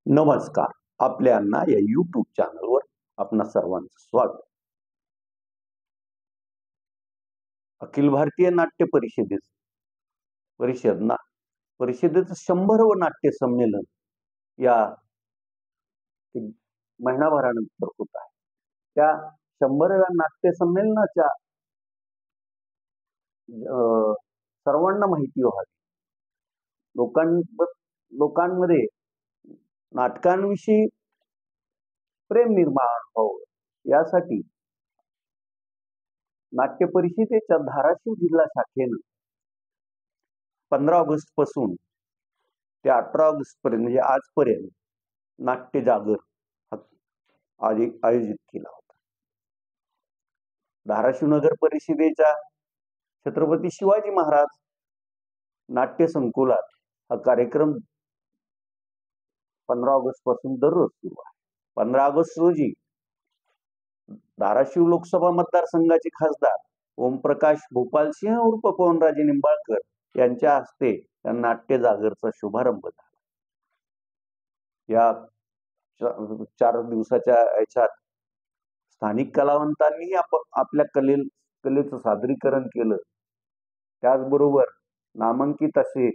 नमस्कार. आपल्या अण्णा या YouTube चॅनलवर आपणा सर्वांचं स्वागत. अखिल भारतीय नाट्य परिषदेचं 100वं नाट्य संमेलन या महिनाभरानंतर होत आहे. त्या 100व्या नाट्य संमेलनाच्या सर्वांना माहिती व्हावी, लोकांमध्ये नाटकांविषयी प्रेम निर्माण व्हावं यासाठी नाट्य परिषदेच्या धाराशिव जिल्हा शाखेनं 15 ऑगस्ट पासून ते 18 ऑगस्ट पर्यंत म्हणजे आजपर्यंत नाट्य जागर आयोजित केला होता. धाराशिव नगर परिषदेच्या छत्रपती शिवाजी महाराज नाट्य संकुलात हा कार्यक्रम 15 ऑगस्ट पासून दररोज सुरू आहे. 15 ऑगस्ट रोजी धाराशिव लोकसभा मतदारसंघाचे खासदार ओमप्रकाश भोपालसिंह उर्फ पवनराजे निंबाळकर यांच्या हस्ते या नाट्य जागरचा शुभारंभ झाला. या 4 दिवसाच्या याच्यात स्थानिक कलावंतांनी आपल्या कलेचं सादरीकरण केलं. त्याचबरोबर नामांकित असे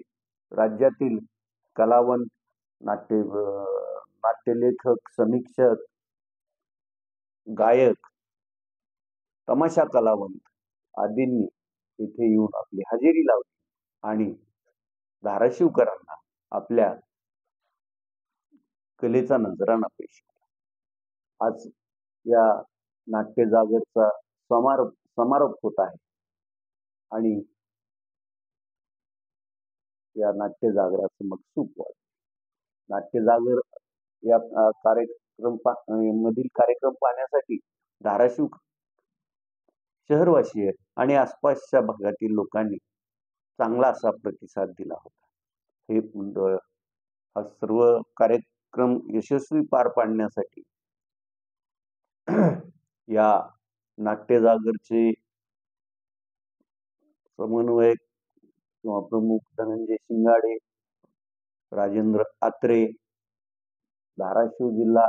राज्यातील कलावंत, नाट्यलेखक, समीक्षक, गायक, तमाशा कलावंत आदींनी इथे येऊन आपली हजेरी लावली आणि धाराशिवकरांना आपल्या कलेचा नजराणा पेश केला. आज या नाट्य जागरचा समारोप होत आहे आणि या नाट्य जागराचं मग सूप वाढ. नाट्य जागर या मधील कार्यक्रम पाहण्यासाठी धाराशिव शहरवासीय आणि आसपासच्या भागातील लोकांनी चांगला असा प्रतिसाद दिला होता. हे हा सर्व कार्यक्रम यशस्वी पार पाडण्यासाठी या नाट्य जागरचे समन्वयक किंवा प्रमुख धनंजय शिंगाडे, राजेंद्र आत्रे, धाराशिव जिल्हा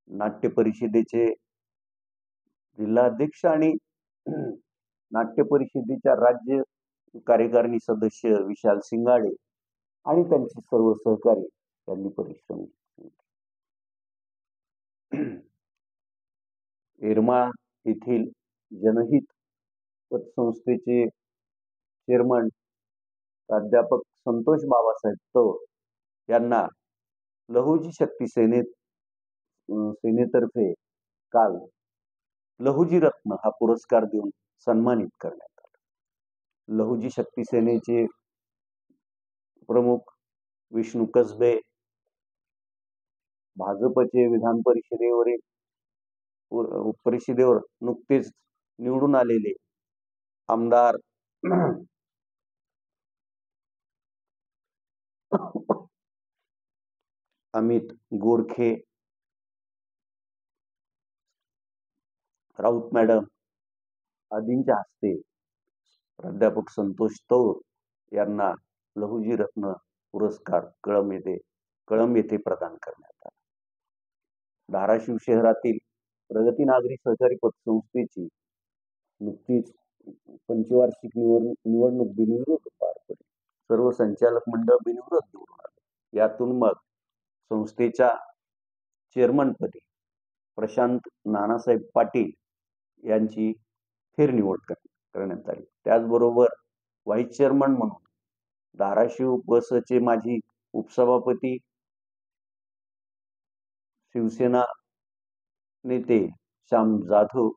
नाट्य परिषदेचे जिल्हाध्यक्ष आणि नाट्य परिषदेच्या राज्य कार्यकारिणी सदस्य विशाल सिंगाडे आणि त्यांचे सर्व सहकारी यांनी परिश्रम येरमाळा येथील जनहित पतसंस्थेचे चेअरमन प्राध्यापक संतोष बाबासाहेब तौर यांना लहुजी शक्ती सेनेतर्फे काल लहुजी रत्न हा पुरस्कार देऊन सन्मानित करण्यात आला. लहुजी शक्ती सेनेचे प्रमुख विष्णू कसबे, भाजपचे विधान परिषदेवर नुकतेच निवडून आलेले आमदार अमित गोरखे, राऊत मॅडम आदींच्या हस्ते प्राध्यापक संतोष तौर यांना लहुजी रत्न पुरस्कार कळंब येथे प्रदान करण्यात आला. धाराशिव शहरातील प्रगती नागरी सहकारी पतसंस्थेची नुकतीच पंचवार्षिक निवडणूक बिनविरोध पार पडली. सर्व संचालक मंडळ बिनविरोध निवडून आले. यातून मग संस्थेच्या चेअरमनपदी प्रशांत नानासाहेब पाटील यांची फेरनिवड करण्यात आली. त्याचबरोबर व्हाईस चेअरमन म्हणून धाराशिव पसचे माजी उपसभापती शिवसेना नेते श्याम जाधव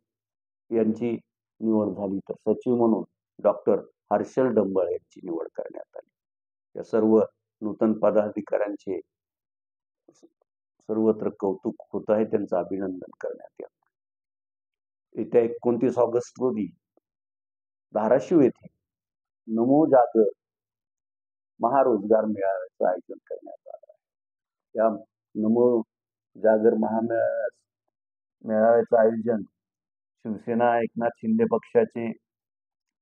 यांची निवड झाली, तर सचिव म्हणून डॉक्टर हर्षल डंबळ यांची निवड करण्यात आली. या सर्व नूतन पदाधिकाऱ्यांचे सर्वत्र कौतुक होत आहे, त्यांचं अभिनंदन करण्यात येतं. येत्या 29 ऑगस्ट रोजी धाराशिव येथे नमो जागर महारोजगार मेळाव्याचं आयोजन करण्यात आलं आहे. या नमो जागर मेळाव्याचं आयोजन शिवसेना एकनाथ शिंदे पक्षाचे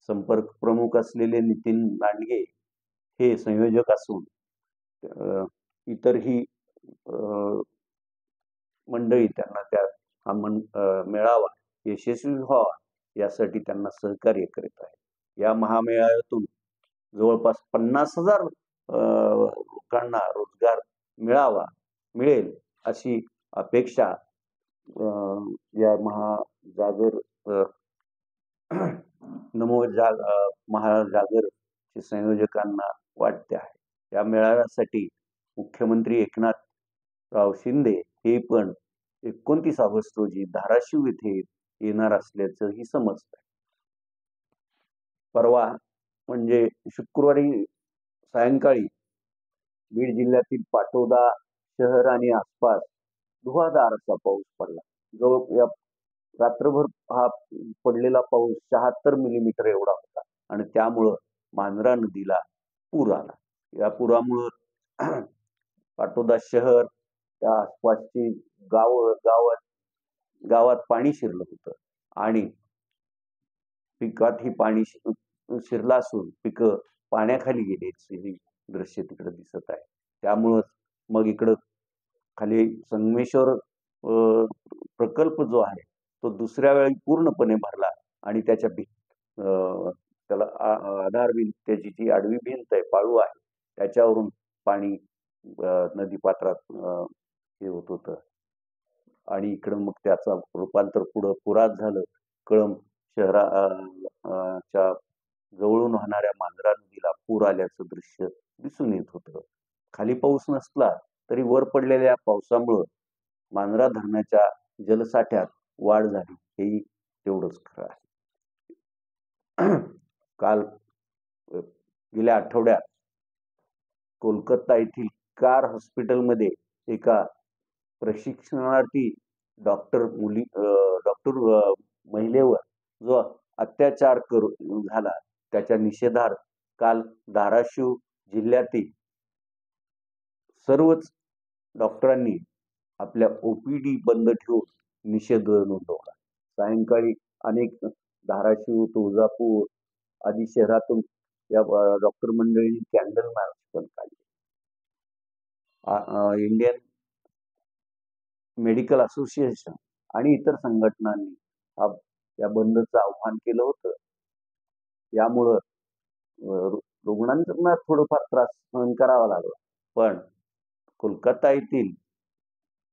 संपर्क प्रमुख असलेले नितीन लांडगे हे संयोजक असून इतरही मंडळी त्यांना त्या हा मेळावा यशस्वी व्हावा यासाठी त्यांना सहकार्य करीत आहे. या महामेळाव्यातून जवळपास 50,000 लोकांना रोजगार मिळेल अशी अपेक्षा या महाजागर महाजागरच्या संयोजकांना वाटते आहे. या मेळाव्यासाठी मुख्यमंत्री एकनाथराव शिंदे हे पण 29 ऑगस्ट रोजी धाराशिव येथे येणार असल्याचंही समजतं. परवा म्हणजे शुक्रवारी सायंकाळी बीड जिल्ह्यातील पाटोदा शहर आणि आसपास धुवाधार असा पाऊस पडला. रात्रभर हा पडलेला पाऊस 76 मिलीमीटर एवढा होता आणि त्यामुळं मांजरा नदीला पूर आला. या पुरामुळं पाटोदा शहर त्या आसपासची गावात पाणी शिरलं होतं आणि पिकातही पाणी शिरलं असून पिकं पाण्याखाली गेल्याची दृश्य तिकडे दिसत आहे. त्यामुळं मग इकडं खाली संगमेश्वर प्रकल्प जो आहे तो दुसऱ्या वेळी पूर्णपणे भरला आणि त्याला आधार भिंत, त्याची जी आडवी भिंत आहे, पाळू आहे, त्याच्यावरून पाणी नदीपात्रात हे होत होतं आणि इकडं मग त्याचा रूपांतर पुढं पुरात झालं. कळंब शहराच्या जवळून वाहणाऱ्या मांजरा नदीला पूर आल्याचं दृश्य दिसून येत होतं. खाली पाऊस नसला तरी वर पडलेल्या पावसामुळं मांजरा धरणाच्या जलसाठ्यात वाढ झाली, हेही तेवढंच खरं आहे. काल गेल्या आठवड्यात कोलकाता येथील कार हॉस्पिटलमध्ये एका प्रशिक्षणार्थी डॉक्टर महिलेवर जो अत्याचार झाला त्याच्या निषेधार्थ काल धाराशिव जिल्ह्यातील सर्वच डॉक्टरांनी आपल्या ओपीडी बंद ठेवून निषेध नोंदवला. सायंकाळी अनेक धाराशिव, तुळजापूर आदी शहरातून या डॉक्टर मंडळींनी कॅन्डल मार्च पण काढले. इंडियन मेडिकल असोसिएशन आणि इतर संघटनांनी या बंदचं आव्हान केलं होतं. यामुळं रुग्णांना थोडंफार त्रास सहन करावा लागला, पण कोलकाता येथील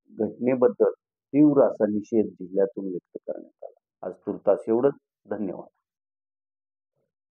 घटनेबद्दल तीव्र असा निषेध जिल्ह्यातून व्यक्त करण्यात आला. आज तुर्तास एवढंच. धन्यवाद.